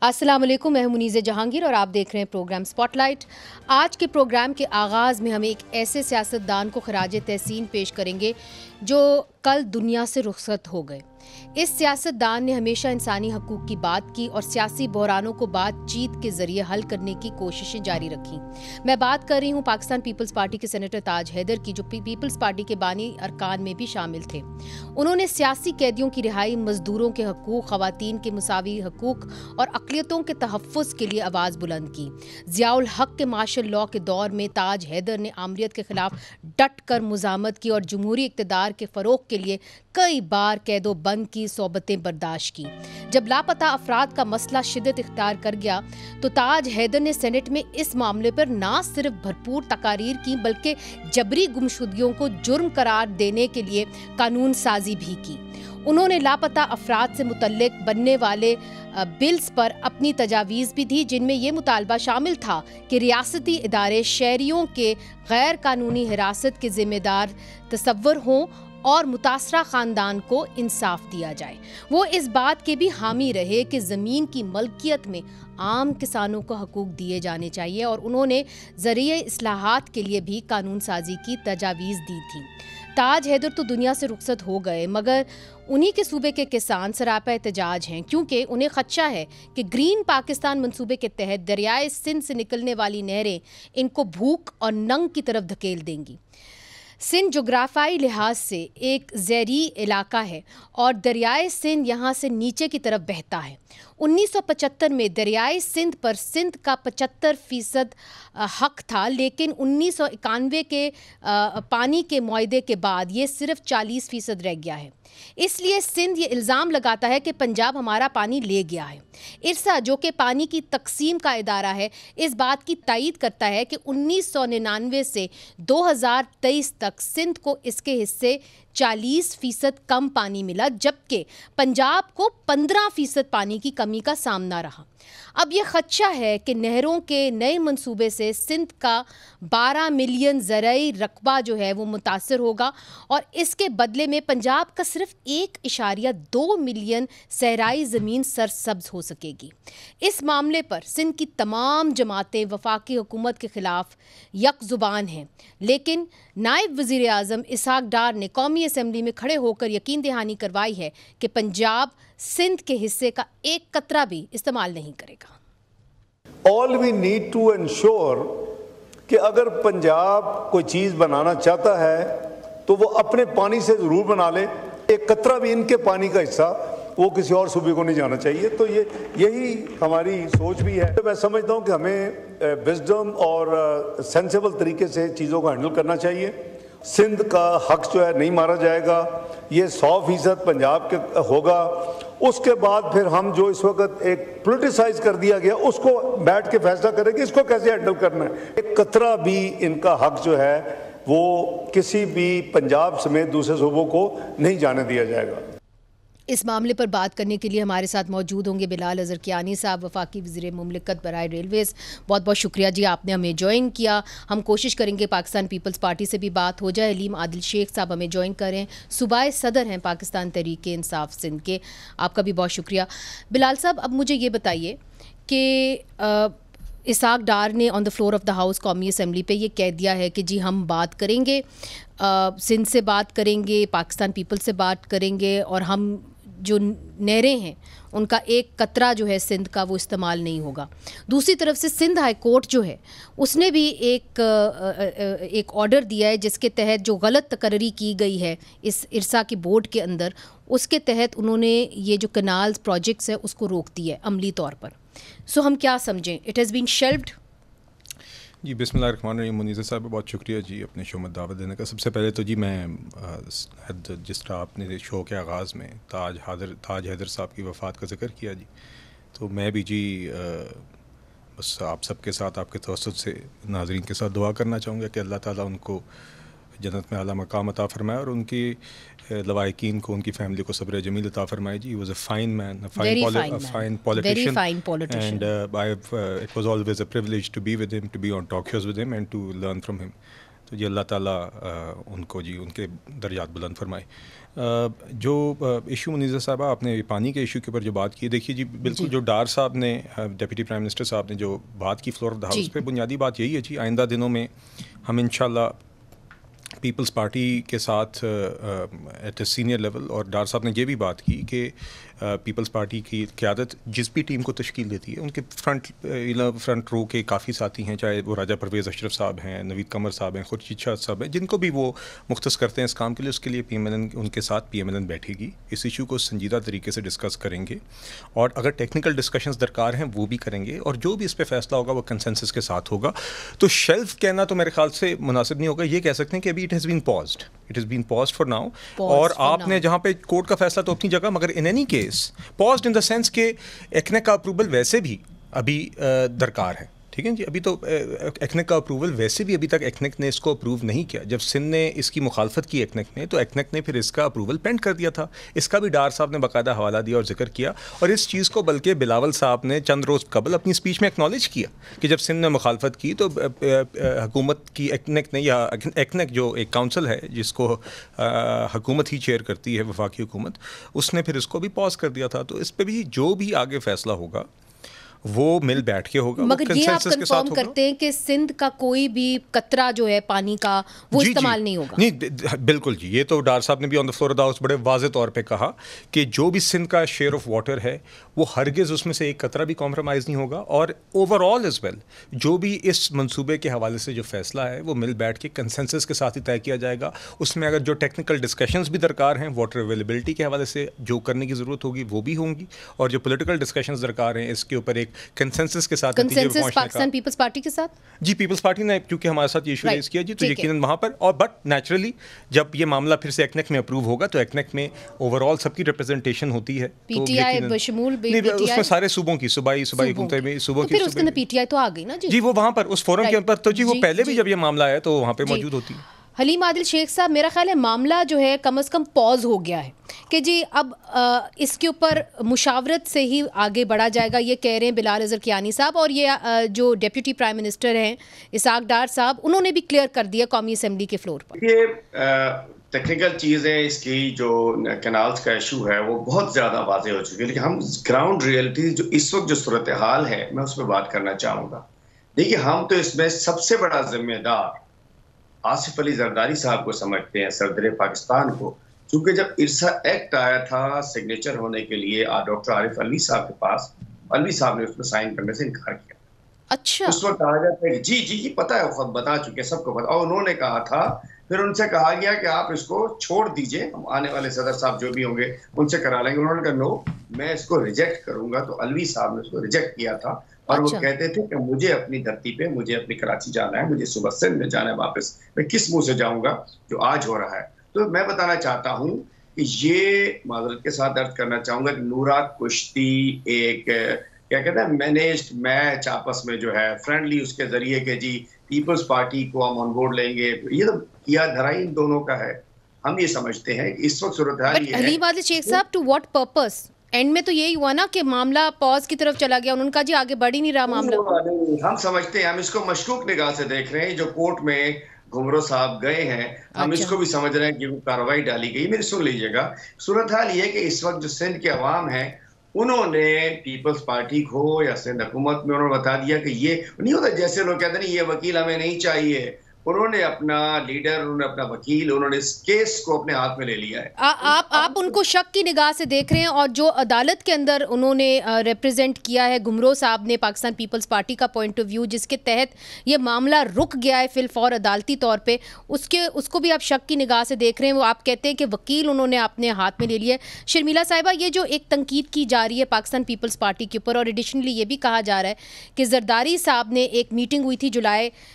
अस्सलाम वालेकुम, मैं हूं मुनीज़ जहांगीर और आप देख रहे हैं प्रोग्राम स्पॉटलाइट। आज के प्रोग्राम के आगाज़ में हम एक ऐसे सियासतदान को खराज तहसीन पेश करेंगे जो कल दुनिया से रुखसत हो गए। इस सियासतदान ने हमेशा इंसानी हकूक़ की बात की और सियासी बहरानों को बातचीत के ज़रिए हल करने की कोशिशें जारी रखी। मैं बात कर रही हूँ पाकिस्तान पीपल्स पार्टी के सेनेटर ताज हैदर की, जो पीपल्स पार्टी के बानी अरकान में भी शामिल थे। उन्होंने सियासी कैदियों की रिहाई, मजदूरों के हकूक़, ख़वातीन के मुसावी हकूक़ और अक़लियतों के तहफ़्फ़ुज़ के लिए आवाज़ बुलंद की। ज़ियाउल हक़ के मार्शल लॉ के दौर में ताज हैदर ने आमरीत के ख़िलाफ़ डट कर मुज़ाहमत की और जमहूरी इक़्तिदार के फ़रोग़ के लिए कई बार कैदो बंद की सोबतें बर्दाश्त की। जब लापता अफराद का मसला शिद्दत इख्तियार कर गया तो ताज हैदर ने सेनेट में इस मामले पर ना सिर्फ भरपूर तकारीर की बल्कि जबरी गुमशुदगियों को जुर्म करार देने के लिए कानून साजी भी की। उन्होंने लापता अफराद से मुतल्लिक बनने वाले बिल्स पर अपनी तजावीज़ भी दी, जिनमें यह मुतालबा शामिल था कि रियासती इदारे शहरियों के गैर कानूनी हिरासत के ज़िम्मेदार तसव्वुर हों और मुतासरा ख़ानदान को इंसाफ दिया जाए। वो इस बात के भी हामी रहे कि ज़मीन की मलकियत में आम किसानों को हकूक़ दिए जाने चाहिए और उन्होंने ज़रिए इस्लाहात के लिए भी कानून साजी की तजावीज़ दी थी। ताज हैदर तो दुनिया से रुखसत हो गए, मगर उन्हीं के सूबे के किसान सरापा एहतजाज हैं, क्योंकि उन्हें खदशा है कि ग्रीन पाकिस्तान मंसूबे के तहत दरियाए सिंध से निकलने वाली नहरें इनको भूख और नंग की तरफ धकेल देंगी। सिंध जोग्राफियाई लिहाज से एक ज़ैरी इलाका है और दरियाए सिंध यहाँ से नीचे की तरफ बहता है। 1975 में दरियाए सिंध पर सिंध का 75% हक था, लेकिन 1991 के पानी के मुआहदे के बाद ये सिर्फ 40% रह गया है। इसलिए सिंध ये इल्ज़ाम लगाता है कि पंजाब हमारा पानी ले गया है। इरसा, जो कि पानी की तकसीम का इदारा है, इस बात की तायीद करता है कि 1999 से 2023 तक सिंध को इसके हिस्से 40% कम पानी मिला, जबकि पंजाब को 15% पानी की कमी का सामना रहा। अब यह खदशा है कि नहरों के नए मंसूबे से सिंध का 12 मिलियन ज़रई रकबा जो है वो मुतासर होगा और इसके बदले में पंजाब का सिर्फ 1.2 मिलियन सहराई ज़मीन सरसब्ज हो सकेगी। इस मामले पर सिंध की तमाम जमातें वफाकी हुकूमत के ख़िलाफ़ यक ज़ुबान हैं, लेकिन नायब वज़ीर आज़म इसहाक डार ने कौमी असम्बली में खड़े होकर यकीन दहानी करवाई है कि पंजाब सिंध के हिस्से का एक कतरा भी इस्तेमाल नहीं करेगा। All we need to ensure कि अगर पंजाब कोई चीज़ बनाना चाहता है तो वो अपने पानी से ज़रूर बना ले। एक कतरा भी इनके पानी का हिस्सा वो किसी और सूबे को नहीं जाना चाहिए। तो यही हमारी सोच भी है। तो मैं समझता हूँ कि हमें विजडम और सेंसिबल तरीके से चीज़ों को हैंडल करना चाहिए। सिंध का हक जो है नहीं मारा जाएगा, ये 100% पंजाब के होगा। उसके बाद फिर हम जो इस वक्त एक पोलिटिसाइज कर दिया गया उसको बैठ के फैसला करेंगे इसको कैसे हैंडल करना है। एक कतरा भी इनका हक जो है वो किसी भी पंजाब समेत दूसरे सूबों को नहीं जाने दिया जाएगा। इस मामले पर बात करने के लिए हमारे साथ मौजूद होंगे बिलाल अज़हर कियानी साहब, वफाकी वज़ीर मुमलिकत बराए रेलवेज़। बहुत बहुत शुक्रिया जी, आपने हमें ज्वाइन किया। हम कोशिश करेंगे पाकिस्तान पीपल्स पार्टी से भी बात हो जाए। अलीम आदिल शेख साहब हमें ज्वाइन करें, सूबाई सदर हैं पाकिस्तान तहरीक इंसाफ सिंध के। आपका भी बहुत शुक्रिया। बिलाल साहब, अब मुझे ये बताइए कि इसहाक डार ने on the floor of the house कौमी असम्बली पे ये कह दिया है कि जी हम बात करेंगे, सिंध से बात करेंगे, पाकिस्तान पीपल्स से बात करेंगे और हम जो नहरें हैं उनका एक कतरा जो है सिंध का वो इस्तेमाल नहीं होगा। दूसरी तरफ से सिंध हाई कोर्ट जो है उसने भी एक ऑर्डर दिया है जिसके तहत जो गलत तकर्री की गई है इस इरसा की बोर्ड के अंदर, उसके तहत उन्होंने ये जो कनाल्स प्रोजेक्ट्स है उसको रोक दिया है अमली तौर पर। सो हम क्या समझें, इट हैज़ बीन शेल्व्ड? जी बिस्मिल्लाहिर्रहमानिर्रहीम। मुनीज़ साहब बहुत शुक्रिया जी अपने शो में दावत देने का। सबसे पहले तो जी मैं जिस तरह आपने शो के आगाज़ में ताज हैदर साहब की वफ़ात का जिक्र किया जी, तो मैं भी जी बस आप सबके साथ आपके तवस्सुत से नाज़रीन के साथ दुआ करना चाहूँगा कि अल्लाह ताला उनको जन्नत में आला मकाम अता फ़रमाए और उनकी लवाहिकीन को, उनकी फैमिली को सब्र जमील अता फ़रमाए जी। Was a fine man, fine politician, and it was always a privilege to be with him, to be on talk shows with him and to learn from him. तो जी अल्लाह ताला उनको जी उनके दर्जात बुलंद फरमाए। जो इशू मुनीज़ा साहबा आपने पानी के इशू के ऊपर जो बात की, देखिए जी बिल्कुल जो डार साहब ने डिप्टी प्राइम मिनिस्टर साहब ने जो बात की फ्लोर ऑफ द हाउस पे, बुनियादी बात यही है जी, आइंदा दिनों में हम इंशाल्लाह पीपल्स पार्टी के साथ एट ए सीनियर लेवल, और डार साहब ने ये भी बात की कि पीपल्स पार्टी की क़यादत जिस भी टीम को तश्कील देती है उनके फ्रंट रो के काफ़ी साथी हैं, चाहे वो राजा परवेज़ अशरफ साहब हैं, नवीद कमर साहब हैं, खुर्शीद शाह साहब हैं, जिनको भी वो मुख्तस करते हैं इस काम के लिए, उसके लिए PMLN उनके साथ PMLN बैठेगी, इस इशू को संजीदा तरीके से डिस्कस करेंगे, और अगर टेक्निकल डिस्कशंस दरकार हैं वो भी करेंगे, और जो भी इस पर फैसला होगा वो कंसेंसस के साथ होगा। तो शेल्फ कहना तो मेरे ख्याल से मुनासिब नहीं होगा, ये कह सकते हैं कि अभी it has been paused for now, और आपने जहाँ पे कोर्ट का फैसला तो अपनी जगह, मगर in any case paused in the sense के एक्नेक का अप्रूवल वैसे भी अभी दरकार है, ठीक है जी। अभी तो एक्नेक का अप्रूवल वैसे भी अभी तक एक्नेक ने इसको अप्रूव नहीं किया। जब सिंध ने इसकी मुखालफत की एक्नेक ने, तो एक्नेक ने फिर इसका अप्रूवल पेंड कर दिया था। इसका भी डार साहब ने बाकायदा हवाला दिया और जिक्र किया, और इस चीज़ को बल्कि बिलावल साहब ने चंद रोज़ कबल अपनी स्पीच में एक्नॉलेज किया कि जब सिंध ने मुखालफत की तो हुकूमत की एक्नेक ने, या एक्नेक जो एक काउंसिल है जिसको हुकूमत ही चेयर करती है, वफाकी हुकूमत, उसने फिर इसको भी पॉज कर दिया था। तो इस पर भी जो भी आगे फ़ैसला होगा वो मिल बैठ के होगा। मगर ये आप कंफर्म करते हैं कि सिंध का कोई भी कतरा जो है पानी का वो इस्तेमाल नहीं होगा? नहीं, बिल्कुल जी, ये तो डार साहब ने भी on the floor of the house बड़े वाज़े तौर पे कहा कि जो भी सिंध का शेयर ऑफ वाटर है वो हरगिज़ उसमें से एक कतरा भी कॉम्प्रोमाइज़ नहीं होगा, और ओवरऑल एज वेल जो भी इस मंसूबे के हवाले से जो फैसला है वो मिल बैठ के कंसेंसस के साथ ही तय किया जाएगा। उसमें अगर जो टेक्निकल डिस्कशंस भी दरकार हैं, वाटर अवेलेबिलिटी के हवाले से जो करने की ज़रूरत होगी वो भी होंगी, और जो पोलिटिकल डिस्कशंस दरकार हैं इसके ऊपर एक कंसेंसस के साथ पाकिस्तान पीपल्स पार्टी के साथ जी, पीपल्स पार्टी ने क्योंकि हमारे साथ ये इशू रेज किया जी, तो यकीनन वहाँ पर, और बट नेचुरली जब ये मामला फिर से एक्नेक में अप्रूव होगा तो एक्नेक में ओवरऑल सबकी रिप्रेजेंटेशन होती है, पीटीआई बशमूल उसमें सारे सूबों की सूबाई हुकूमतें में सुबह की, फिर उसके अंदर पीटीआई तो आ गई ना जी, वो वहाँ पर उस फोरम के ऊपर, तो जी वो पहले भी जब ये मामला आया तो वहाँ पे मौजूद होती है। हलीम आदिल शेख साहब, मेरा ख्याल है मामला जो है कम से कम पॉज हो गया है कि जी अब इसके ऊपर मुशावरत से ही आगे बढ़ा जाएगा, ये कह रहे हैं बिलाल अज़हर कियानी साहब, और ये जो डिप्टी प्राइम मिनिस्टर हैं इसाक डार साहब, उन्होंने भी क्लियर कर दिया कौमी असम्बली के फ्लोर पर। ये टेक्निकल चीज़ें, इसकी जो कैनाल्स का इशू है वो बहुत ज़्यादा वाज़ेह हो चुकी है, लेकिन हम ग्राउंड रियलिटी जो इस वक्त जो सूरत हाल है मैं उस पर बात करना चाहूँगा। देखिए, हम तो इसमें सबसे बड़ा जिम्मेदार आसिफ अली जरदारी साहब को समझते हैं, सदर पाकिस्तान को, क्योंकि जब इरसा एक्ट आया था सिग्नेचर होने के लिए डॉक्टर आरिफ अलवी साहब के पास, अलवी साहब ने उसमें साइन करने से इनकार किया। अच्छा, उस वक्त कहा जाता है जी जी जी पता है, खुद बता चुके, सबको पता, और उन्होंने कहा था, फिर उनसे कहा गया कि आप इसको छोड़ दीजिए, हम आने वाले सदर साहब जो भी होंगे उनसे करा लेंगे। उन्होंने कहा नो, मैं इसको रिजेक्ट करूंगा, तो अलवी साहब ने उसको रिजेक्ट किया था, और वो कहते थे कि मुझे अपनी धरती पे, मुझे अपनी कराची जाना है, मुझे सुबह सिंध में जाना है वापस, मैं किस मुंह से जाऊंगा जो आज हो रहा है। तो मैं बताना चाहता हूँ कि ये माजरत के साथ अर्ज करना चाहूंगा कि नूरा कुश्ती एक क्या कहते हैं मैनेज्ड मैच आपस में जो है फ्रेंडली, उसके जरिए के जी पीपल्स पार्टी को हम ऑन बोर्ड लेंगे, ये तो किया धराई इन दोनों का है। हम ये समझते हैं कि इस वक्त सूरत हाल ये है। हलीम आदिल शेख साहब, टू व्हाट पर्पस? एंड में तो यही हुआ ना कि मामला पॉज की तरफ चला गया, उन्होंने कहा जी आगे बढ़ ही नहीं रहा मामला। हम समझते हैं, हम इसको मशकूक निगाह से देख रहे हैं, जो कोर्ट में घुमरो साहब गए हैं, हम इसको भी समझ रहे हैं कि कार्रवाई डाली गई। मेरी सुन लीजिएगा, सूरत हाल ये है कि इस वक्त जो सिंध के अवाम है उन्होंने पीपल्स पार्टी को या सिंध हुकूमत में उन्होंने बता दिया कि ये नहीं होता, जैसे लोग कहते हैं ये वकील हमें नहीं चाहिए, उन्होंने अपना लीडर, उन्होंने अपना वकील, उन्होंने इस केस को अपने हाथ में ले लिया है। आप उनको शक की निगाह से देख रहे हैं, और जो अदालत के अंदर उन्होंने रिप्रेजेंट किया है घुमरो साहब ने पाकिस्तान पीपल्स पार्टी का पॉइंट ऑफ व्यू, जिसके तहत ये मामला रुक गया है फिलफौर अदालती तौर पे, उसको भी आप शक की निगाह से देख रहे हैं। वो आप कहते हैं कि वकील उन्होंने अपने हाथ में ले लिया है। शर्मिला साहिबा, ये जो एक तनकीद की जा रही है पाकिस्तान पीपल्स पार्टी के ऊपर, और एडिशनली ये भी कहा जा रहा है कि जरदारी साहब ने एक मीटिंग हुई थी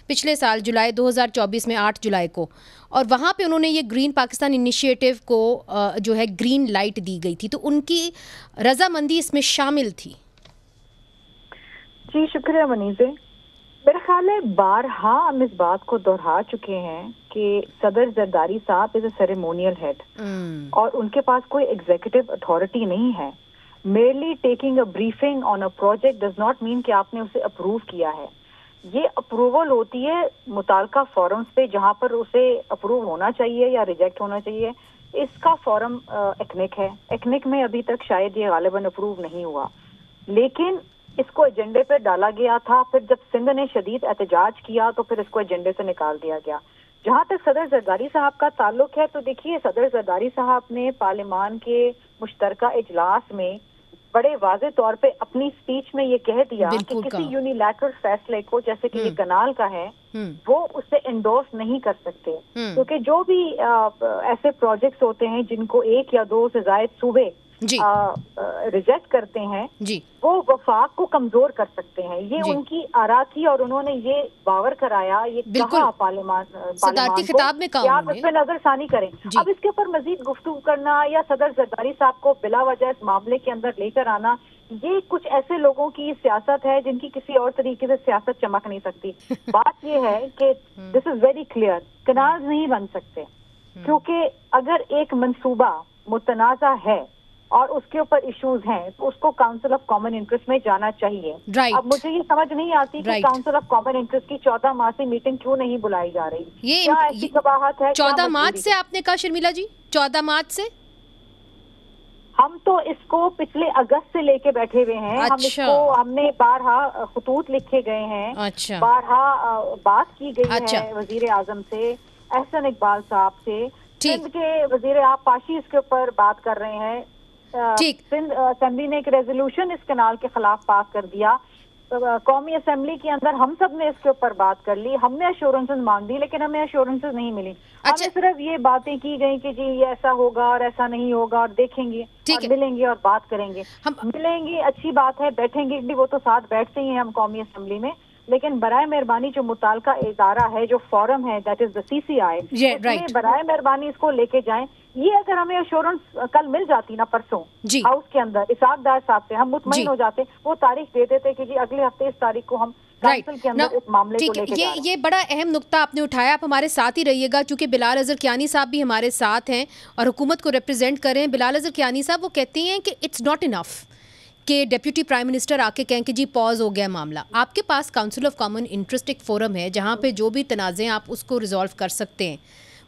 पिछले साल जुलाई 2024 में 8 जुलाई को, और वहाँ पे उन्होंने ये ग्रीन पाकिस्तान इनिशिएटिव को जो है ग्रीन लाइट दी गई थी, तो उनकी रजामंदी इसमें शामिल थी। जी शुक्रिया मनीज़े। मेरा ख्याल है बारहा हम इस बात को दोहरा चुके हैं कि सदर जरदारी साहब इज अ सेरेमोनियल हेड, और उनके पास कोई एग्जीक्यूटिव अथॉरिटी नहीं है। Merely taking a briefing on a project does not mean कि आपने उसे अप्रूव किया है। ये अप्रूवल होती है मुताल्लिका फोरम्स पे, जहां पर उसे अप्रूव होना चाहिए या रिजेक्ट होना चाहिए। इसका फोरम एक्निक है। एक्निक में अभी तक शायद ये गालिबन अप्रूव नहीं हुआ, लेकिन इसको एजेंडे पे डाला गया था। फिर जब सिंध ने शदीद एहतजाज किया तो फिर इसको एजेंडे से निकाल दिया गया। जहां तक सदर जरदारी साहब का ताल्लुक है, तो देखिए सदर जरदारी साहब ने पार्लियामान के मुश्तरका इजलास में बड़े वाज़े तौर पे अपनी स्पीच में ये कह दिया कि किसी यूनिलैटरल फैसले को, जैसे कि ये कनाल का है, वो उससे एंडोर्स नहीं कर सकते, क्योंकि जो भी ऐसे प्रोजेक्ट्स होते हैं जिनको एक या दो से ज्यादा सूबे रिजेक्ट करते हैं, वो वफाक को कमजोर कर सकते हैं। ये उनकी आरा थी और उन्होंने ये बावर कराया, ये कहा पार्लियामान खिताब में कि आप इस पे नजरसानी करें। अब इसके ऊपर मजीद गुफ्तगू करना या सदर जरदारी साहब को बिला वजह इस मामले के अंदर लेकर आना, ये कुछ ऐसे लोगों की सियासत है जिनकी किसी और तरीके से सियासत चमक नहीं सकती। बात ये है कि दिस इज वेरी क्लियर, कनाल नहीं बन सकते, क्योंकि अगर एक मंसूबा मुतनाज़ा है और उसके ऊपर इश्यूज हैं तो उसको काउंसिल ऑफ कॉमन इंटरेस्ट में जाना चाहिए। अब मुझे ये समझ नहीं आती कि काउंसिल ऑफ कॉमन इंटरेस्ट की 14 मार्च से मीटिंग क्यों नहीं बुलाई जा रही। ये ऐसी कबाहत है। 14 मार्च से आपने कहा शर्मिला जी? 14 मार्च से हम तो इसको पिछले अगस्त से लेके बैठे हुए हैं। हम इसको हमने बारहा खतूत लिखे गए हैं, बारहा बात की गई है वजीर आजम से, एहसन इकबाल साहब से, सिंध के वजीर आप पाशी इसके ऊपर बात कर रहे हैं। सिंध असेंबली ने एक रेजोल्यूशन इस कनाल के खिलाफ पास कर दिया। कौमी असेंबली के अंदर हम सब ने इसके ऊपर बात कर ली, हमने एश्योरेंसेस मांग दी, लेकिन हमें एश्योरेंसेस नहीं मिली। हमें सिर्फ ये बातें की गई कि जी ये ऐसा होगा और ऐसा नहीं होगा और देखेंगे और मिलेंगे और बात करेंगे। हम मिलेंगे, अच्छी बात है, बैठेंगे भी, वो तो साथ बैठते ही हैं हम कौमी असेंबली में, लेकिन बराए मेहरबानी जो मुताल्लिका इदारा है, जो फोरम है, दैट इज द CCI, उसमें बराए मेहरबानी इसको लेके जाएं। ये अगर हमें एश्योरेंस कल मिल जाती ना परसों हाउस के अंदर इसाक डार साहब से, हम मुतमईन हो जाते, वो तारीख दे देते कि जी अगले हफ्ते इस तारीख को हम काउंसिल के अंदर इस मामले को लेके जा रहे हैं। ये बड़ा अहम नुक्ता आपने उठाया। आप हमारे साथ ही रहिएगा, क्योंकि बिलाल अजहर कियानी साहब भी हमारे साथ हैं और हुकूमत को रिप्रेजेंट कर रहे हैं। बिलाल अजहर कियानी साहब वो कहती हैं कि इट्स नॉट इनफ कि डिप्टी प्राइम मिनिस्टर आके कहें कि जी पॉज हो गया मामला। आपके पास काउंसिल ऑफ कॉमन इंटरेस्ट एक फोरम है जहाँ पे जो भी तनाज़े आप उसको रिजॉल्व कर सकते हैं।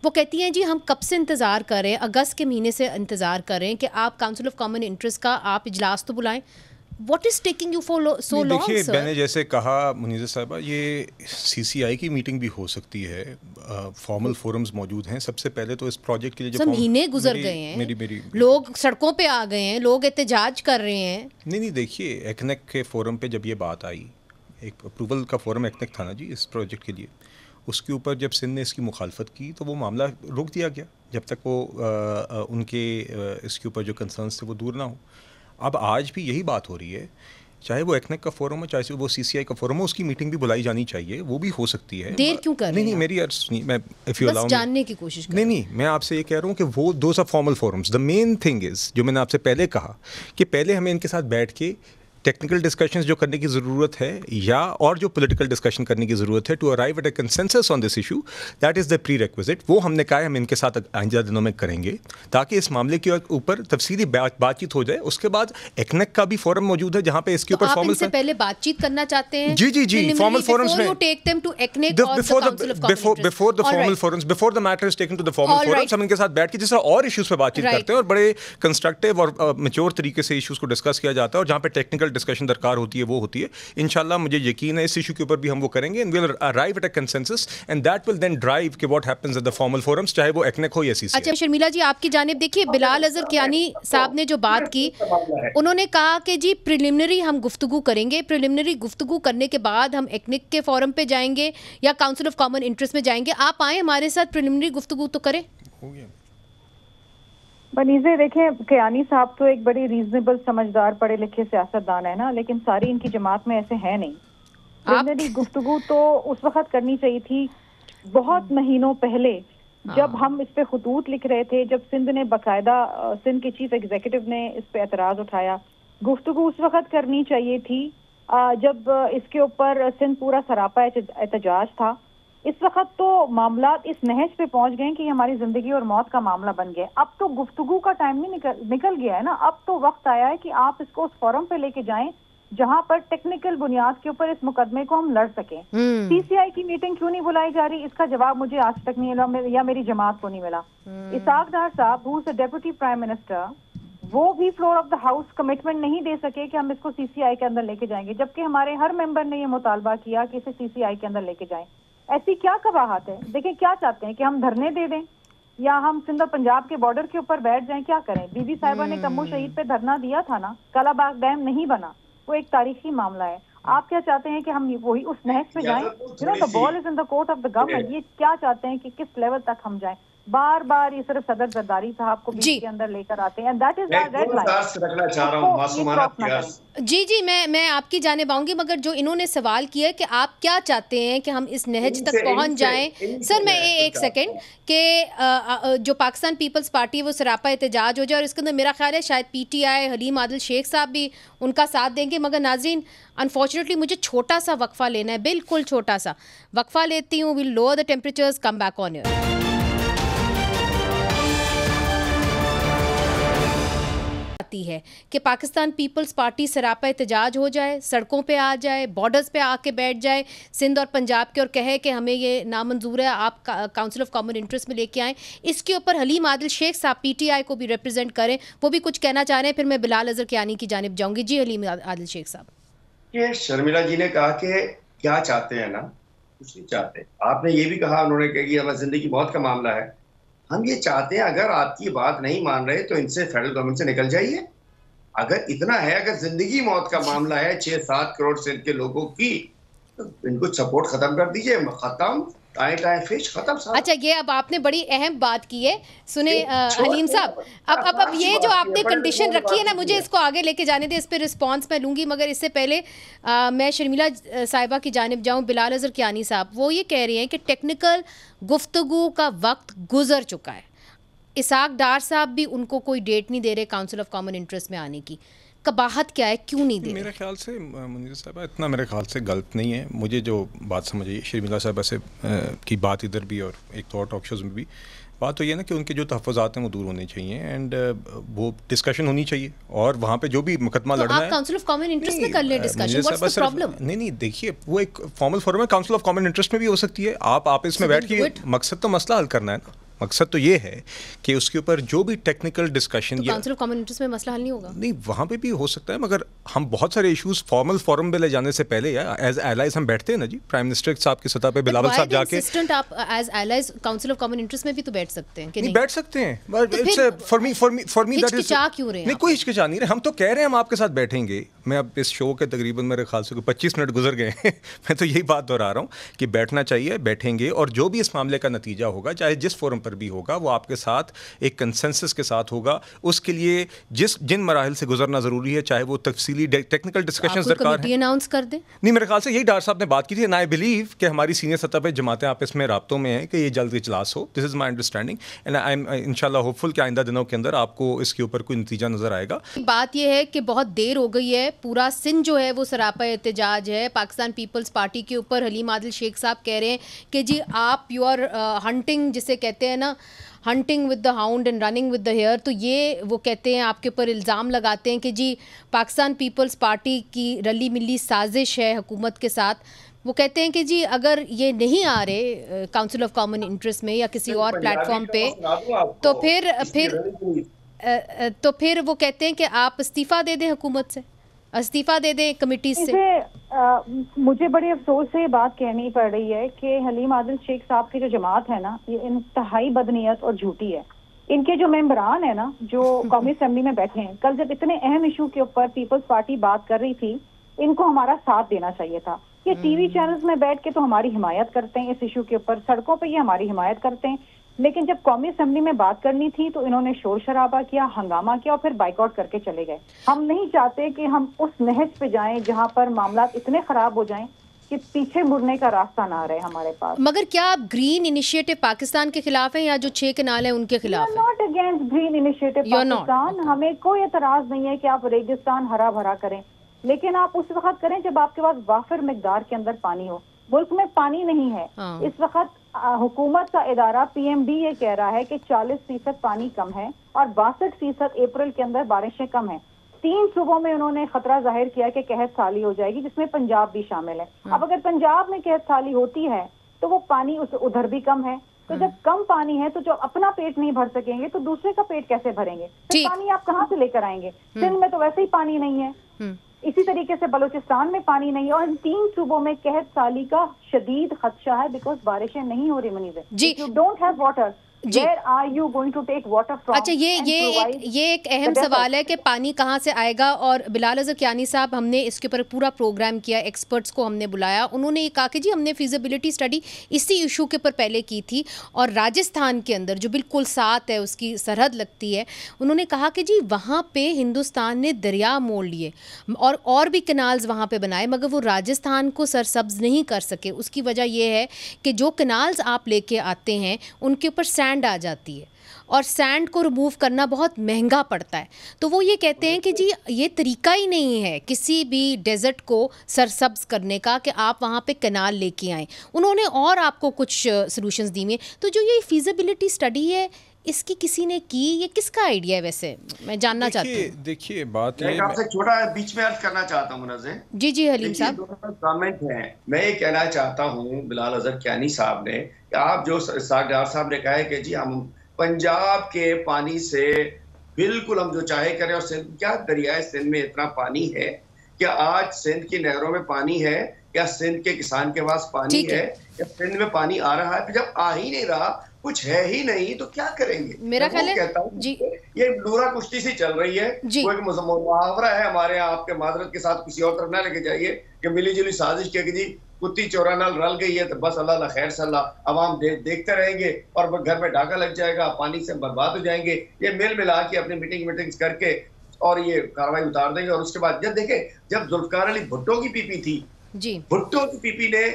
वो कहती हैं जी हम कब से इंतज़ार कर रहे हैं, अगस्त के महीने से इंतज़ार कर रहे हैं कि आप काउंसिल ऑफ कॉमन इंटरेस्ट का आप इजलास तो बुलाएं। What is taking you for so long, देखिए, sir? मैंने जैसे कहा मुनीज़ा साहिबा, ये CCI की मीटिंग भी हो सकती है, फॉर्मल फोरम्स मौजूद हैं। सबसे पहले तो इस प्रोजेक्ट के लिए जो महीने गुजर गए हैं, मेरी लोग सड़कों पे आ गए हैं, लोग एहतजाज कर रहे हैं। नहीं, देखिए एक्नेक के फोरम पे जब ये बात आई, एक अप्रूवल का फोरम एक्नेक था ना जी इस प्रोजेक्ट के लिए, उसके ऊपर जब सिंध ने इसकी मुखालफत की तो वो मामला रोक दिया गया जब तक वो उनके इसके ऊपर जो कंसर्न्स थे वो दूर ना हो। अब आज भी यही बात हो रही है, चाहे वो एक्नेक का फोरम हो चाहे वो CCI का फोरम हो, उसकी मीटिंग भी बुलाई जानी चाहिए, वो भी हो सकती है। देर क्यों कर रहे हैं? नहीं, मेरी अर्ज नहीं, मैं इफ यू अलाउ जानने की कोशिश कर नहीं, मैं आपसे ये कह रहा हूँ कि वो those are formal forums. The main thing is, जो मैंने आपसे पहले कहा कि पहले हमें इनके साथ बैठ के टेक्निकल डिस्कशंस जो करने की ज़रूरत है या और जो पॉलिटिकल डिस्कशन करने की ज़रूरत है to arrive at a consensus on this issue, that is the prerequisite. वो हमने कहा है हम इनके साथ आइंदा दिनों में करेंगे ताकि इस मामले के ऊपर तफसीली बातचीत हो जाए। उसके बाद एक्नेक का भी फोरम मौजूद है जहाँ पे इसके ऊपर फॉर्मल से पहले बातचीत करना चाहते हैं। जी फॉर्मल फोरम्स में before the formal forums, before the matter is taken to the formal forums, हम इनके साथ बैठ के जिस तरह और इश्यूज पे बातचीत करते हैं और बड़े कंस्ट्रक्टिव और मैच्योर तरीके से इश्यूज को डिस्कस किया जाता है, और जहाँ पे टेक्निकल डिस्कशन दरकार होती है वो होती है। इंशाल्लाह मुझे यकीन है इस इशू के ऊपर भी हम वो करेंगे and we will arrive at a consensus and that will then drive कि what happens at the formal forums, चाहे वो एक्नेक हो या CCI। अच्छा शर्मिला जी, आपकी जानिब देखिए, बिलाल अजहर कियानी साहब ने जो बात की, उन्होंने कहा कि जी प्रिलिमिनरी हम गुफ्तगू करेंगे, प्रिलिमिनरी गुफ्तगू करने के बाद हम एक्नेक के फोरम पे जाएंगे या काउंसिल ऑफ कॉमन इंटरेस्ट में जाएंगे। आप आए हमारे साथ, प्रिलिमिनरी गुफ्तगू तो करें। बनीज़े देखें, कियानी साहब तो एक बड़ी रीजनेबल समझदार पढ़े लिखे सियासतदान है ना, लेकिन सारी इनकी जमात में ऐसे है नहीं। प्रिलिमिनरी गुफ्तगू तो उस वक्त करनी चाहिए थी बहुत महीनों पहले, जब हम इस पे खतूत लिख रहे थे, जब सिंध ने बाकायदा सिंध के चीफ एग्जीक्यूटिव ने इस पे एतराज उठाया। गुफ्तगू उस वक्त करनी चाहिए थी जब इसके ऊपर सिंध पूरा सरापा एहतजाज था। इस वक्त तो मामला इस नहज पे पहुंच गए कि हमारी जिंदगी और मौत का मामला बन गया। अब तो गुफ्तगू का टाइम नहीं निकल गया है ना, अब तो वक्त आया है कि आप इसको उस फोरम पे लेके जाएं जहां पर टेक्निकल बुनियाद के ऊपर इस मुकदमे को हम लड़ सकें। सीसीआई की मीटिंग क्यों नहीं बुलाई जा रही, इसका जवाब मुझे आज तक नहीं मिला या मेरी जमात को नहीं मिला। इसाक डार साहब who is the deputy prime minister, वो भी floor of the house commitment नहीं दे सके कि हम इसको सीसीआई के अंदर लेके जाएंगे, जबकि हमारे हर मेंबर ने ये मुतालबा किया कि इसे सीसीआई के अंदर लेके जाएं। ऐसी क्या कबाहत है? देखिए क्या चाहते हैं कि हम धरने दे दें या हम सिंध और पंजाब के बॉर्डर के ऊपर बैठ जाएं, क्या करें? बीबी साहिबा ने कम्बू शहीद पे धरना दिया था ना, कालाबाग डैम नहीं बना, वो एक तारीखी मामला है। आप क्या चाहते हैं कि हम वही उस नहज पे जाएं? You know the ball is in the court of the government. ये क्या चाहते हैं कि किस लेवल तक हम जाएं? बार बार ये सिर्फ सदर जरदारी साहब को बीच के अंदर लेकर आते हैं, दैट इज रेड रखना चाह रहा हूं मासूमाना प्रयास। जी मैं आपकी जानिब आऊंगी, मगर जो इन्होंने सवाल किया है कि आप क्या चाहते हैं कि हम इस नहज तक पहुंच जाएं। सर मैं एक सेकंड कि जो पाकिस्तान पीपल्स पार्टी वो सरापा एहतजाज हो जाए, और इसके अंदर मेरा ख्याल है शायद पीटीआई हलीम आदिल शेख साहब भी उनका साथ देंगे। मगर नाज़रीन अनफॉर्चुनेटली मुझे छोटा सा वक्फा लेना है, बिल्कुल छोटा सा वक्फा लेती हूँ। Will lower the temperatures, come back on air. है कि पाकिस्तान पीपल्स पार्टी सरापा एहतजाज हो जाए, सड़कों पे आ जाए, बॉर्डर्स पे आके बैठ जाए सिंध और पंजाब के, और कहे कि हमें ये नामंजूर है, आप काउंसिल ऑफ कॉमन इंटरेस्ट में लेके आएँ। इसके ऊपर हलीम आदिल शेख साहब पीटीआई को भी रिप्रेजेंट करें, वो भी कुछ कहना चाह रहे हैं। फिर मैं बिलाल अजहर कियानी की जानिब जाऊंगी। जी हलीम आदिल शेख साहब। ये शर्मिला जी ने कहा कि क्या चाहते हैं ना, कुछ नहीं चाहते। आपने ये भी कहा, उन्होंने कहा कि हमारी जिंदगी मौत का मामला है। हम ये चाहते हैं अगर आपकी बात नहीं मान रहे तो इनसे फेडरल गवर्नमेंट से निकल जाइए। अगर इतना है, अगर जिंदगी मौत का मामला है 6-7 करोड़ सिंध के लोगों की, तो इनको सपोर्ट खत्म कर दीजिए। खत्म, टाइम फिश खत्म। अच्छा, ये अब आपने बड़ी अहम बात की है। सुने हलीम साहब, अब ये जो आपने कंडीशन रखी है ना, मुझे इसको आगे लेके जाने दे, इस पे रिस्पांस मैं लूंगी। मगर इससे पहले मैं शर्मिला साहिबा की जानिब जाऊं। बिलाल अजहर कियानी साहब वो ये कह रही हैं कि टेक्निकल गुफ्तगू का वक्त गुजर चुका है। इसाक डार साहब भी उनको कोई डेट नहीं दे रहे काउंसिल ऑफ कॉमन इंटरेस्ट में आने की। कबाहत क्या है, क्यों नहीं दे? मेरे ख्याल से मुनीर साहब इतना मेरे ख्याल से गलत नहीं है। मुझे जो बात समझ आई शर्मिला साहब से की बात इधर भी और एक तो टॉक शोज़ में भी बात तो ये ना कि उनके जो तहफ़्फ़ुज़ात हैं वो दूर होने चाहिए एंड वो डिस्कशन होनी चाहिए, और वहाँ पे जो भी मुकदमा तो लड़ना आप है काउंसिल ऑफ कॉमन इंटरेस्ट में कर लें डिस्कशन, व्हाट्स द प्रॉब्लम? नहीं देखिए, वो एक फॉर्मल फोरम है, काउंसिल ऑफ कॉमन इंटरेस्ट में भी हो सकती है। आप इसमें बैठ के, मकसद तो मसला हल करना है ना, मकसद तो ये है कि उसके ऊपर जो भी technical discussion, council of common interest में मसला हल नहीं होगा। नहीं, वहाँ पे भी हो सकता है, मगर हम बहुत सारे इश्यूज फॉर्मल फोरम में ले जाने से पहले या एज एलाइज हम बैठते हैं ना जी, प्राइम मिनिस्टर साहब की सतह पे बिलावल साहब जाके। असिस्टेंट आप as allies council of common interest में भी तो बैठ सकते हैं कि नहीं? बैठ सकते हैं, but it's for me that is क्यों रहे? नहीं, कोई हिचकिचा नहीं रहे। हम तो कह रहे हैं हम आपके साथ बैठेंगे। मैं अब इस शो के तकरीबन मेरे ख्याल से 25 मिनट गुजर गए हैं मैं तो यही बात दोहरा रहा हूँ कि बैठना चाहिए, बैठेंगे, और जो भी इस मामले का नतीजा होगा, चाहे जिस फोरम पर भी होगा, वो आपके साथ एक कंसेंसस के साथ होगा। उसके लिए जिन मराहिल से गुजरना जरूरी है, चाहे वो तफसीली टेक्निकल डिस्कशंस दरकार है, अनाउंस कर दे। नहीं, मेरे ख्याल से यही डार साहब ने बात की थी, एंड आई बिलीव कि हमारी सीनियर सतह पर जमातें आपस में राब्तों में हैं कि ये जल्द इजलास हो। This is my understanding and I am इंशाल्लाह होपफुल कि आइंदा दिनों के अंदर आपको इसके ऊपर कोई नतीजा नजर आएगा। बात यह है कि बहुत देर हो गई है, पूरा सिंध जो है वो सरापा एहतजाज है पाकिस्तान पीपल्स पार्टी के ऊपर। हलीम आदिल शेख साहब कह रहे हैं कि जी आप यू आर हंटिंग, जिसे कहते हैं ना, hunting with the hound and running with the hare. तो ये वो कहते हैं, आपके ऊपर इल्ज़ाम लगाते हैं कि जी पाकिस्तान पीपल्स पार्टी की रली मिली साजिश है हुकूमत के साथ। वो कहते हैं कि जी अगर ये नहीं आ रहे काउंसिल ऑफ कॉमन इंटरेस्ट में या किसी और प्लेटफॉर्म पे, तो फिर वो कहते हैं कि आप इस्तीफ़ा दे दें, हुकूमत से इस्तीफ़ा दे दें, कमेटी से। मुझे बड़े अफसोस से बात कहनी पड़ रही है कि हलीम आदिल शेख साहब की जो जमात है ना, ये इंतहाई बदनीयत और झूठी है। इनके जो मेंबरान है ना, जो कौमी असेंबली में बैठे हैं, कल जब इतने अहम इशू के ऊपर पीपल्स पार्टी बात कर रही थी, इनको हमारा साथ देना चाहिए था। ये टीवी चैनल्स में बैठ के तो हमारी हिमायत करते हैं इस इशू के ऊपर, सड़कों पे ये हमारी हिमायत करते हैं, लेकिन जब कौमी असेंबली में बात करनी थी तो इन्होंने शोर शराबा किया, हंगामा किया और फिर बाइकआउट करके चले गए। हम नहीं चाहते कि हम उस नहज पे जाएं जहां पर मामला इतने खराब हो जाएं कि पीछे मुड़ने का रास्ता ना रहे हमारे पास। मगर क्या आप ग्रीन इनिशिएटिव पाकिस्तान के खिलाफ हैं या जो 6 कनाल हैं उनके खिलाफ हैं? Not against green initiative Pakistan. हमें कोई एतराज नहीं है कि आप रेगिस्तान हरा भरा करें, लेकिन आप उस वक्त करें जब आपके पास वाफिर मिकदार के अंदर पानी हो। मुल्क में पानी नहीं है इस वक्त। हुकूमत का इदारा PMD ये कह रहा है कि 40% पानी कम है और 62% अप्रैल के अंदर बारिशें कम है। 3 सूबों में उन्होंने खतरा जाहिर किया कि कहत साली हो जाएगी, जिसमें पंजाब भी शामिल है। अब अगर पंजाब में कहत साली होती है तो वो पानी उधर भी कम है, तो जब कम पानी है तो जो अपना पेट नहीं भर सकेंगे तो दूसरे का पेट कैसे भरेंगे? तो पानी आप कहाँ से लेकर आएंगे? सिंध में तो वैसे ही पानी नहीं है, इसी तरीके से बलूचिस्तान में पानी नहीं है, और इन 3 सूबों में कहत साली का शदीद खदशा है, बिकॉज बारिशें नहीं हो रही Muneeza. You don't have water, Where are you going to take water from? अच्छा, ये एक अहम सवाल है कि पानी कहाँ से आएगा। और बिलाल अज़हर कियानी साहब, हमने इसके ऊपर पूरा प्रोग्राम किया, एक्सपर्ट्स को हमने बुलाया, उन्होंने ये कहा कि जी हमने फिजिबिलिटी स्टडी इसी इशू के ऊपर पहले की थी, और राजस्थान के अंदर जो बिल्कुल साथ है, उसकी सरहद लगती है, उन्होंने कहा कि जी वहाँ पे हिंदुस्तान ने दरिया मोड़ लिए और भी कैनाल्स वहाँ पे बनाए, मगर वो राजस्थान को सरसब्ज नहीं कर सके। उसकी वजह यह है कि जो कैनाल्स आप लेके आते हैं उनके ऊपर सैंड आ जाती है, और सैंड को रिमूव करना बहुत महंगा पड़ता है। तो वो ये कहते हैं कि जी ये तरीका ही नहीं है किसी भी डेजर्ट को सरसब्ज करने का कि आप वहाँ पे कैनाल लेके आएँ। उन्होंने और आपको कुछ सॉल्यूशंस दी हैं। तो जो ये फिजिबिलिटी स्टडी है, इसकी किसी ने की, ये किसका आइडिया है? वैसे मैं जानना चाहती हूँ। देखिए बात मैं आपसे छोटा बीच में अर्ज करना चाहता हूँ मुनज़्ज़िम। जी हलीम साहब, कमेंट है, मैं ये कहना चाहता हूँ बिलाल अज़हर कियानी साहब ने, आप जो सागदार साहब ने कहा है कि जी हम पंजाब के पानी से बिल्कुल हम जो चाहे करें, और सिंध, क्या दरियाए सिंध में इतना पानी है? क्या आज सिंध की नहरों में पानी है? क्या सिंध के किसान के पास पानी है? क्या सिंध में पानी आ रहा है? जब आ ही नहीं रहा, कुछ है ही नहीं, तो क्या करेंगे? मेरा ख्याल है कहता हूँ ये लूरा कुश्ती सी चल रही है। वो एक मुहावरा है हमारे यहाँ, आपके मादरत के साथ किसी और तरफ ना लेके जाइए, कि मिली जुली साजिश की कि जी कुत्ती चोरा नाल रल गई है, तो बस अल्लाह खैर सल्लाह, अवाम देखते रहेंगे और घर में डाका लग जाएगा, पानी से बर्बाद हो जाएंगे। ये मिल मिला के अपनी मीटिंग्स करके और ये कार्रवाई उतार देंगे। और उसके बाद जब देखें, जब जुल्फकार अली भुट्टो की पीपी थी, भुट्टो की पीपी ने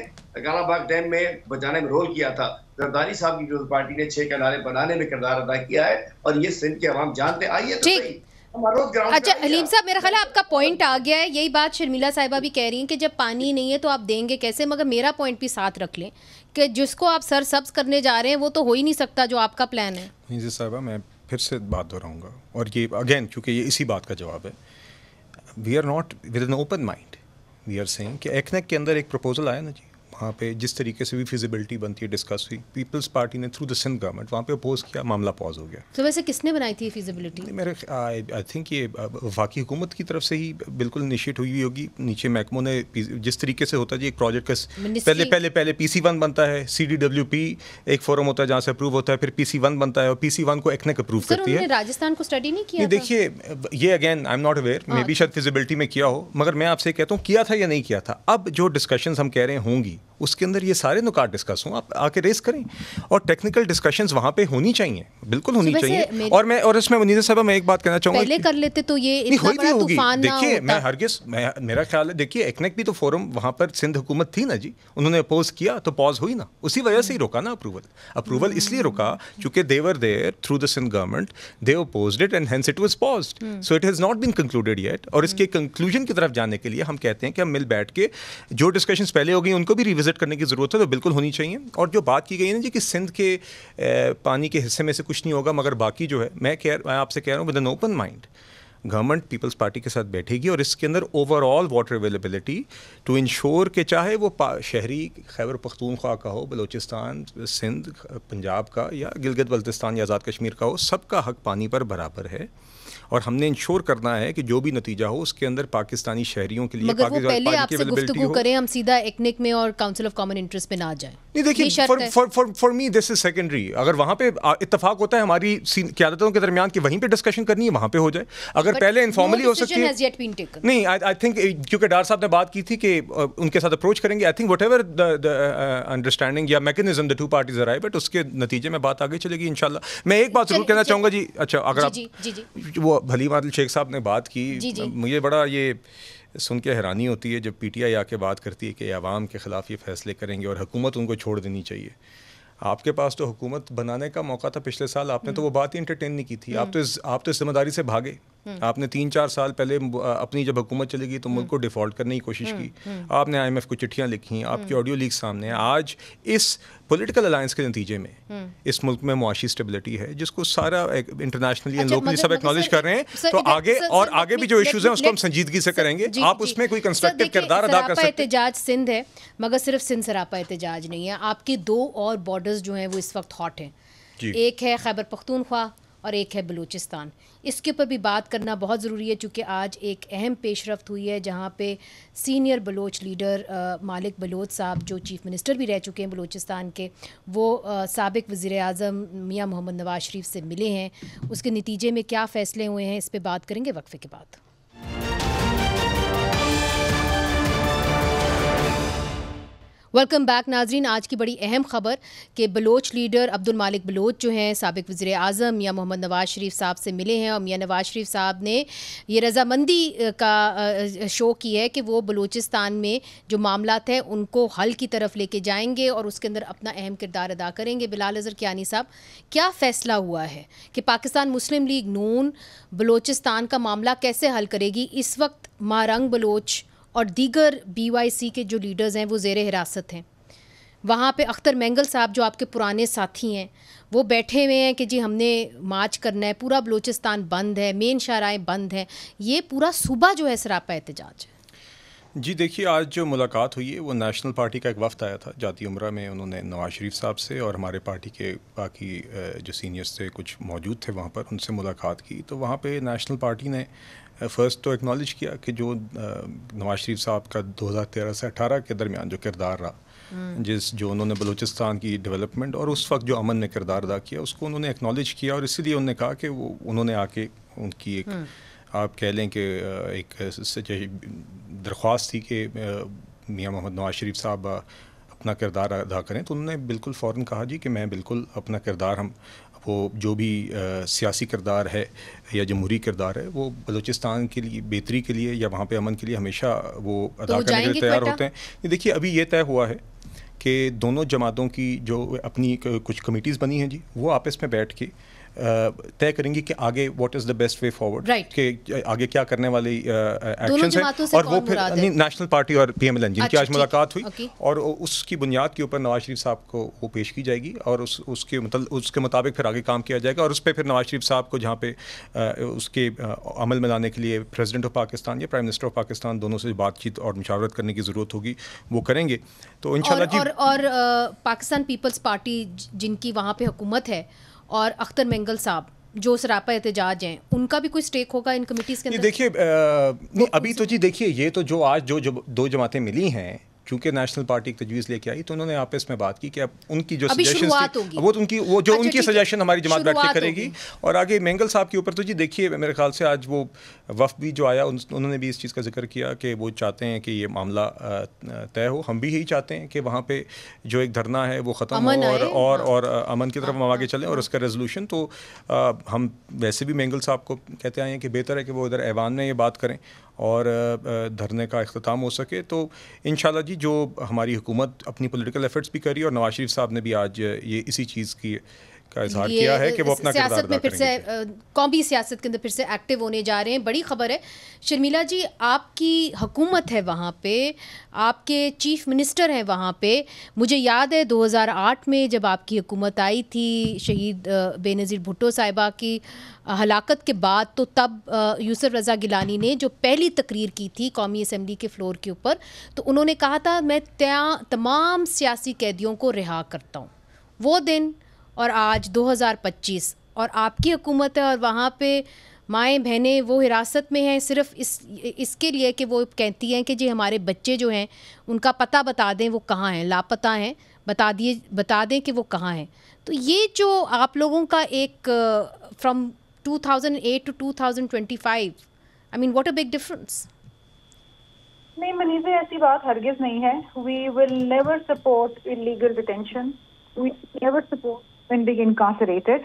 गालाबाग डैम में बचाने में रोल किया था, जरदारी साहब की पीपल्स पार्टी ने 6 कैनाले बनाने में किरदार अदा किया है, और ये सिंध के अवाम जानते। आइए तो सही। अच्छा हलीम साहब, मेरा ख्याल है आपका पॉइंट आ गया है। यही बात शर्मिला साहिबा भी कह रही हैं कि जब पानी नहीं है तो आप देंगे कैसे। मगर मेरा पॉइंट भी साथ रख लें कि जिसको आप सर सब्ज करने जा रहे हैं वो तो हो ही नहीं सकता जो आपका प्लान है। जी साहिबा, मैं फिर से बात दोहराऊंगा, और ये अगेन क्योंकि ये इसी बात का जवाब है, we are not with an open mind, we are saying कि एक्नेक के अंदर एक प्रपोजल आया ना जी, वहाँ पे जिस तरीके से भी फिजिबिलिटी बनती है डिस्कस हुई, पीपल्स पार्टी ने थ्रू द सिंध गवर्नमेंट वहाँ पे अपोज किया, मामला पॉज हो गया। तो वैसे किसने बनाई थी फिजिबिलिटी? मेरे आई थिंक ये वफाकी हुकूमत की तरफ से ही बिल्कुल इनिशिएट हुई होगी। नीचे महकमों ने जिस तरीके से होता है जी, एक प्रोजेक्ट का पहले PC1 बनता है, CDWP एक फोरम होता है जहाँ से अप्रूव होता है, फिर PC1 बनता है, और PC1 को एक्नेक अप्रूव करती है। राजस्थान को स्टडी नहीं किया? देखिए ये again I am not aware, may be शायद फिजिबिलिटी में किया हो, मगर मैं आपसे कहता हूँ किया था या नहीं किया था। अब जो डिस्कशंस हम कह रहे होंगी उसके अंदर ये सारे नुकात डिस्कस हों, आप आके रेस करें, और टेक्निकल डिस्कशंस वहाँ पे होनी चाहिए, बिल्कुल होनी चाहिए। और इसमें मुनीज़ा साहब मैं एक बात कहना चाहूँगा, पहले कर लेते तो ये इतना बड़ा तूफान ना होता। देखिए मैं हरगिज़, मेरा ख्याल है, देखिए एक्नेक भी तो फोरम वहाँ पर सिंध हुकूमत थी ना जी, उन्होंने अपोज किया तो पॉज हुई ना, उसी वजह से ही रोका ना अप्रूवल इसलिए रुका क्योंकि they were there through the Sindh government, they opposed it and hence it was paused, so it has not been concluded yet. और इसके कंक्लूजन की तरफ जाने के लिए हम कहते हैं कि हम मिल बैठ के जो डिस्कशंस पहले हो गई उनको भी रिविजिट करने की ज़रूरत है, तो बिल्कुल होनी चाहिए। और जो बात की गई है ना जी कि सिंध के पानी के हिस्से में से कुछ नहीं होगा, मगर बाकी जो है, मैं आपसे कह रहा हूँ with an open mind government Peoples Party के साथ बैठेगी, और इसके अंदर overall water availability to ensure के चाहे वो शहरी खैबर पख्तूनख्वा का हो, बलूचिस्तान, सिंध, पंजाब का, या गिलगित बल्तिस्तान या आज़ाद कश्मीर का हो, सबका हक पानी पर बराबर है। और हमने इंश्योर करना है कि जो भी नतीजा हो उसके अंदर पाकिस्तानी शहरियों के लिए मगर वो पहले आपसे गुफ्तगू करें, हम सीधा एक्नेक में और काउंसिल ऑफ कॉमन इंटरेस्ट पे ना जाएं। नहीं देखिए, for me this is secondary. अगर वहाँ पे इत्तेफाक होता है हमारी क़यादतों के दरमियान कि वहीं पे डिस्कशन करनी है, वहाँ पे हो जाए। अगर पहले इनफॉर्मली हो सकती है, नहीं आई थिंक क्योंकि डार साहब ने बात की थी कि उनके साथ अप्रोच करेंगे, I think whatever the understanding या mechanism the two parties arrive, but उसके नतीजे में बात आगे चलेगी इंशाल्लाह। मैं एक बात जरूर कहना चाहूँगा जी, अच्छा अगर आप वो हलीम आदिल शेख साहब ने बात की, मुझे बड़ा ये सुन के हैरानी होती है जब PTI आके बात करती है कि आवाम के ख़िलाफ़ ये फैसले करेंगे और हुकूमत उनको छोड़ देनी चाहिए। आपके पास तो हुकूमत बनाने का मौका था पिछले साल, आपने तो वो बात ही इंटरटेन नहीं की थी। आप तो जिम्मेदारी से भागे। आपने 3-4 साल पहले अपनी जब हुकूमत चलेगी तो मुल्क को डिफ़ॉल्ट करने की कोशिश की, आपने IMF को चिट्ठियाँ लिखी, आपकी ऑडियो लीक सामने है। आज इस पॉलिटिकल अलायंस के नतीजे में इस मुल्क में मुआशी स्टेबिलिटी है जिसको सारा इंटरनेशनली एंड लोकली सब एक्नॉलेज कर रहे हैं। तो आगे और आगे भी जो इश्यूज हैं उसको हम संजीदगी से करेंगे। आप उसमें कोई कंस्ट्रक्टिव किरदार अदा कर सकते हैं। एहतजाज सिंध है, मगर सिर्फ सिंध सरापा एहतजाज नहीं है, आपकी 2 और बॉर्डर्स जो हैं वो इस वक्त हॉट हैं। एक है खैबर पख्तूनख्वा और एक है बलूचिस्तान। इसके ऊपर भी बात करना बहुत ज़रूरी है, चूँकि आज एक अहम पेशरफ्त हुई है जहाँ पे सीनियर बलोच लीडर मालिक बलोच साहब, जो चीफ़ मिनिस्टर भी रह चुके हैं बलूचिस्तान के, वो साबिक वज़ीर आज़म मियाँ मोहम्मद नवाज शरीफ से मिले हैं। उसके नतीजे में क्या फ़ैसले हुए हैं, इस पर बात करेंगे वक्फे के बाद। वेलकम बैक नाजरीन। आज की बड़ी अहम खबर कि बलोच लीडर अब्दुल मालिक बलोच जो हैं साबिक वज़ीर आज़म मियाँ मोहम्मद नवाज शरीफ साहब से मिले हैं और मियाँ नवाज शरीफ साहब ने ये रज़ामंदी का शो की है कि वो बलूचिस्तान में जो मामलात हैं उनको हल की तरफ लेके जाएंगे और उसके अंदर अपना अहम किरदार अदा करेंगे। बिलाल अज़हर कियानी साहब, क्या फ़ैसला हुआ है कि पाकिस्तान मुस्लिम लीग नून बलूचिस्तान का मामला कैसे हल करेगी? इस वक्त मारंग बलोच और दीगर BYC के जो लीडर्स हैं वो ज़ेर हिरासत हैं। वहाँ पे अख्तर मेंगल साहब जो आपके पुराने साथी हैं वो बैठे हुए हैं कि जी हमने मार्च करना है, पूरा बलूचिस्तान बंद है, मेन शाहराहें बंद हैं। ये पूरा सूबा जो है सरापा एहतजाज है। जी देखिए, आज जो मुलाकात हुई है वो नेशनल पार्टी का एक वफ़द आया था जाती उम्रा में। उन्होंने नवाज शरीफ साहब से और हमारे पार्टी के बाकी जो सीनियर्स थे कुछ मौजूद थे वहाँ पर, उनसे मुलाकात की। तो वहाँ पे नेशनल पार्टी ने फ़र्स्ट तो एक्नॉलेज किया कि जो नवाज शरीफ साहब का 2013 से 18 के दरमियान जो किरदार रहा, जो उन्होंने बलूचिस्तान की डेवलपमेंट और उस वक्त जो अमन ने किरदार अदा किया उसको उन्होंने एक्नॉलेज किया। और इसीलिए उन्होंने कहा कि वो उन्होंने आके उनकी एक आप कह लें कि एक दरख्वास्त थी कि मियाँ मोहम्मद नवाज शरीफ साहब अपना किरदार अदा करें। तो उन्होंने बिल्कुल फ़ौरन कहा जी कि मैं बिल्कुल अपना किरदार, हम वो जो भी सियासी किरदार है या जमहूरी किरदार है वो बलूचिस्तान के लिए बेहतरी के लिए या वहाँ पे अमन के लिए हमेशा वो अदा करने के लिए तैयार होते हैं। देखिए, अभी ये तय हुआ है कि दोनों जमातों की जो अपनी कुछ कमेटीज़ बनी हैं जी, वो आपस में बैठ के तय करेंगी कि आगे what is the best way forward, कि आगे क्या करने वाले एक्शंस हैं। और वो फिर नेशनल पार्टी और PMLN जिनकी आज मुलाकात हुई और उसकी बुनियाद के ऊपर नवाज शरीफ साहब को वो पेश की जाएगी और उसके मुताबिक फिर आगे काम किया जाएगा। और उस पर फिर नवाज शरीफ साहब को जहाँ पे उसके अमल में लाने के लिए प्रेसिडेंट ऑफ पाकिस्तान या प्राइम मिनिस्टर ऑफ पाकिस्तान दोनों से बातचीत और मुशावरत करने की ज़रूरत होगी, वो करेंगे। तो इंशाल्लाह जी। और पाकिस्तान पीपल्स पार्टी जिनकी वहाँ पे हुकूमत है और अख्तर मेंगल साहब जो सरापा एहतजाज हैं, उनका भी कोई स्टेक होगा इन कमिटीज़ के अंदर? देखिए, नहीं अभी तो जी देखिए, ये तो जो आज जो 2 जमातें मिली हैं, चूँकि नेशनल पार्टी एक तजवीज़ लेके आई तो उन्होंने आपस में बात की कि अब उनकी जो सजेशन थी वो उनकी उनकी सजेशन हमारी जमात बैठ के करेगी। और आगे मेंगल साहब के ऊपर तो जी देखिए, मेरे ख्याल से आज वो वफ़द भी जो आया उन्होंने भी इस चीज़ का जिक्र किया कि वो चाहते हैं कि ये मामला तय हो। हम भी यही चाहते हैं कि वहाँ पे जो एक धरना है वो ख़त्म हो और अमन की तरफ हम आगे चलें और उसका रेजोल्यूशन। तो हम वैसे भी मेंगल साहब को कहते आए हैं कि बेहतर है कि वो इधर ऐवान में ये बात करें और धरने का इख्तिताम हो सके। तो इंशाल्लाह जी, जो हमारी हुकूमत अपनी पॉलिटिकल एफर्ट्स भी करी और नवाज शरीफ साहब ने भी आज ये इसी चीज़ का इजहार किया है कि वो अपना सियासत में फिर से कौमी सियासत के अंदर फिर से एक्टिव होने जा रहे हैं। बड़ी खबर है। शर्मिला जी, आपकी हुकूमत है वहाँ पे, आपके चीफ मिनिस्टर हैं वहाँ पे। मुझे याद है 2008 में जब आपकी हुकूमत आई थी शहीद बेनज़ीर भुट्टो साहिबा की हलाकत के बाद, तो तब यूसुफ रज़ा गिलानी ने जो पहली तकरीर की थी कौमी असम्बली के फ्लोर के ऊपर, तो उन्होंने कहा था मैं तमाम सियासी कैदियों को रिहा करता हूँ। वो दिन और आज 2025 और आपकी हुकूमत है और वहाँ पे माएँ बहनें वो हिरासत में हैं सिर्फ इसके लिए कि वो कहती हैं कि जी हमारे बच्चे जो हैं उनका पता बता दें वो कहाँ हैं, लापता हैं, बता दें कि वो कहाँ हैं। तो ये जो आप लोगों का एक from 2008 to 2025, I mean what a big difference. नहीं मनीज़ा, ऐसी बात हरगिज नहीं है। We will never support illegal detention, we never support when being incarcerated।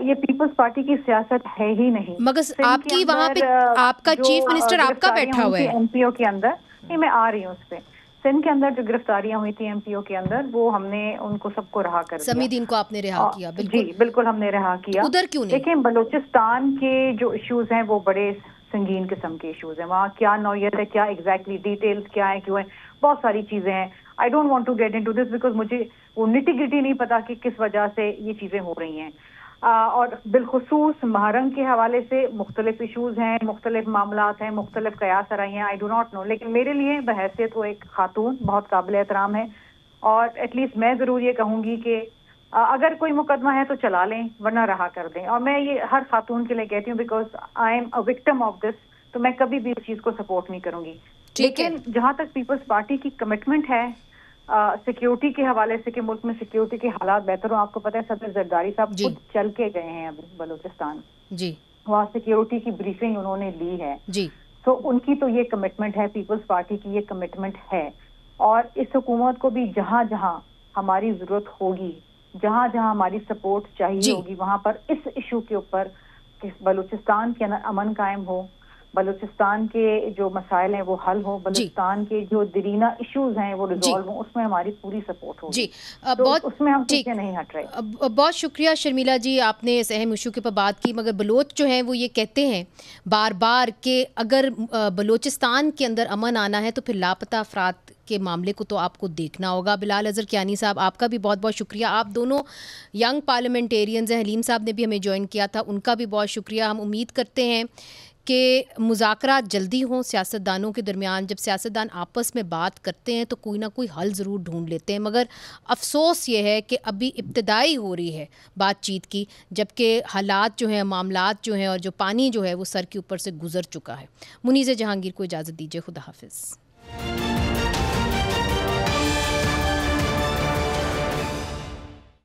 ये पीपल्स पार्टी की सियासत है ही नहीं। मगर आपकी वहाँ पे आपका चीफ मिनिस्टर आपका बैठा हुआ है MPO के अंदर। नहीं, मैं आ रही हूँ उस पर। सिंध के अंदर जो गिरफ्तारियां हुई थी एमपीओ के अंदर, वो हमने उनको सबको रहा कर दिया। समीदीन को आपने रिहा किया? बिल्कुल जी बिल्कुल हमने रिहा किया। उधर क्यों नहीं? लेकिन बलूचिस्तान के जो इश्यूज हैं वो बड़े संगीन किस्म के इश्यूज हैं। वहाँ क्या नौयत है, क्या एग्जैक्टली डिटेल्स क्या है, क्यों है, बहुत सारी चीजें हैं। I don't want to get into this because मुझे वो निटी गिटी नहीं पता कि किस वजह से ये चीजें हो रही हैं। और बिलखुसूस महारंग के हवाले से मुख्तलिफ इशूज हैं, मुख्तलिफ मामलात हैं, मुख्तलिफ कयास रही हैं। आई डो नॉट नो, लेकिन मेरे लिए बहैसियत वो एक खातून बहुत काबिल एहतराम है। और एटलीस्ट मैं जरूर ये कहूंगी कि अगर कोई मुकदमा है तो चला लें, वरना रहा कर दें। और मैं ये हर खातून के लिए कहती हूँ because I am a victim of this, तो मैं कभी भी इस चीज को सपोर्ट नहीं करूंगी। लेकिन जहां तक पीपल्स पार्टी की कमिटमेंट है सिक्योरिटी के हवाले से कि मुल्क में सिक्योरिटी के हालात बेहतर हो, आपको पता है सदर जरदारी साहब खुद चल के गए हैं अभी बलूचिस्तान जी, वहाँ सिक्योरिटी की ब्रीफिंग उन्होंने ली है जी। तो उनकी तो ये कमिटमेंट है, पीपल्स पार्टी की ये कमिटमेंट है। और इस हुकूमत को भी जहां जहां हमारी जरूरत होगी, जहां जहां हमारी सपोर्ट चाहिए होगी, वहां पर इस इशू के ऊपर बलूचिस्तान के अंदर अमन कायम हो, बलूचिस्तान के जो मसाइल हैं वो हल हो, बलूचिस्तान के जो दरीना इश्यूज हैं वो रिजॉल्व हो, उसमें हमारी पूरी सपोर्ट होगी जी। तो बहुत उसमें हम पीछे नहीं हट रहे। बहुत शुक्रिया शर्मिला जी, आपने इस अहम इशू के ऊपर बात की। मगर बलोच जो हैं वो ये कहते हैं बार बार कि अगर बलूचिस्तान के अंदर अमन आना है तो फिर लापता अफराद के मामले को तो आपको देखना होगा। बिलाल अजहर कियानी साहब, आपका भी बहुत बहुत शुक्रिया। आप दोनों यंग पार्लियामेंटेरियंस हैं, हलीम साहब ने भी हमें ज्वाइन किया था, उनका भी बहुत शुक्रिया। हम उम्मीद करते हैं कि मुज़ाकरात जल्दी हों सियासतदानों के दरमियान। जब सियासतदान आपस में बात करते हैं तो कोई ना कोई हल ज़रूर ढूंढ लेते हैं। मगर अफसोस ये है कि अभी इब्तिदाई हो रही है बातचीत की, जबकि हालात जो हैं, मामलात जो हैं और जो पानी जो है वो सर के ऊपर से गुज़र चुका है। मुनीज़ जहांगीर को इजाज़त दीजिए, खुदा हाफिज़।